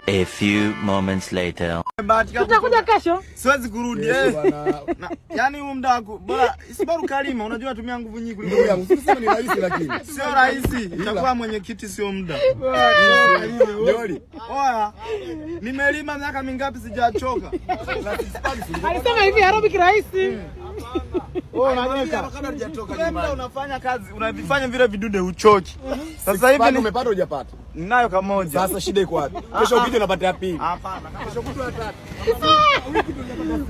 A few moments later. Utakuja kesho? Siwezi kurudi yani huu muda wako bora isibaru kalima, unajua tumia nguvu nyingi kuliko yangu. Sisi ni rahisi lakini sio rahisi. Itakuwa mwenyekiti sio muda. Joli. Oya. Nimelima miaka mingapi sijachoka. Alisema hivi aerobic rahisi. Unafanya kazi, unavifanya vile vidude uchoki. Sasa hivi umepata hujapata? Ninayo kamoja. Sasa shida iko wapi? Kesho ukija unapata ya pili. Hapana. Kesho kutwa ya tatu.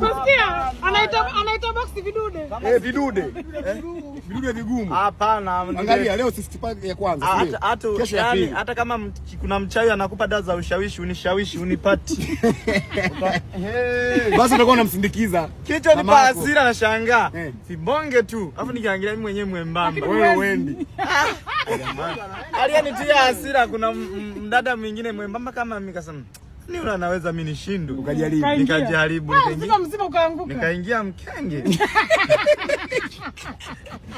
Unasikia? Anaita box vidude. Vidude. Vidude vigumu. Hapana. Angalia leo sisi tupa ya kwanza. Kesho ya pili. Hata kama kuna mchawi anakupa dawa za ushawishi, unishawishi, unipati. Basi utakuwa unamsindikiza. Kichwa ni hasira na shangaa. Sibonge tu. Alafu nikiangalia mimi mwenyewe mwembamba. Wewe uendi. Aliyenitia hasira kuna mdada mwingine mwembamba kama mimi kasema, "Ni unaweza mimi nishindu." Ukajaribu. Nikajaribu. Sasa mzima ukaanguka. Nikaingia mkenge.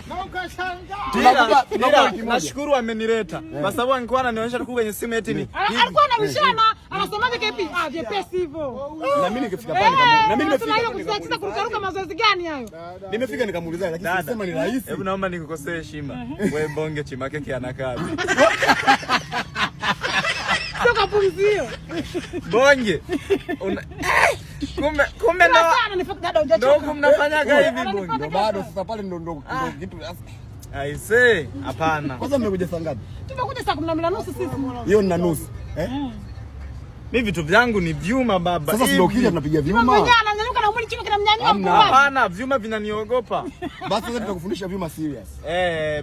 Na ukashangaa. Nashukuru amenileta. Kwa sababu angekuwa ananionyesha tu kwenye simu eti ni. Alikuwa anamshana, anasemaje KP? Vyepesi hivyo. Na mimi nikifika pale kama. Na mimi nimefika. Sasa kurukaruka mazoezi gani hayo? Nimefika nikamuuliza lakini sisema ni rahisi. Hebu naomba nikukosee heshima. Wewe bonge Chimakeke ana kazi. Sio kapumzio. Bonge. Kumbe ndo mnafanyaga hivi bonge. Ndo bado sasa pale ndo kitu. Aise, hapana. Kwanza mmekuja saa ngapi? Tumekuja saa 12:30 sisi. Hiyo ni nusu. Mimi vitu vyangu ni vyuma baba. Sasa ndio ukija tunapiga vyuma. Mmoja ananyanyuka na mwili chini kinamnyanyua. Hapana, vyuma vinaniogopa. Basi sasa tutakufundisha vyuma serious.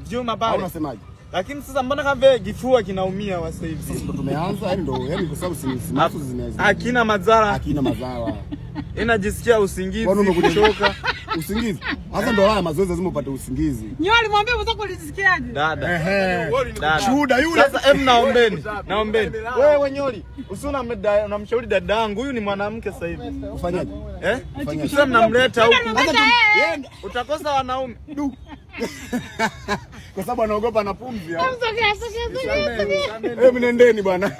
Vyuma baba. Au unasemaje? Lakini sasa mbona kama kifua kinaumia sasa hivi? Sasa ndo tumeanza yani kwa sababu sinafu zinaweza. Hakina madhara. Hakina madhara. Inajisikia usingizi, kuchoka. Usingizi. Sasa ndo haya mazoezi lazima upate usingizi. Nyoa alimwambia mzako ulisikiaje? Dada. Shuhuda yule. Sasa naombeni. Wewe Nyoli, usina unamshauri dadangu, huyu ni mwanamke sasa hivi. Ufanyaje? Sasa mnamleta huku. Utakosa wanaume. Kwa sababu anaogopa na pumzi. Hebu nendeni bwana.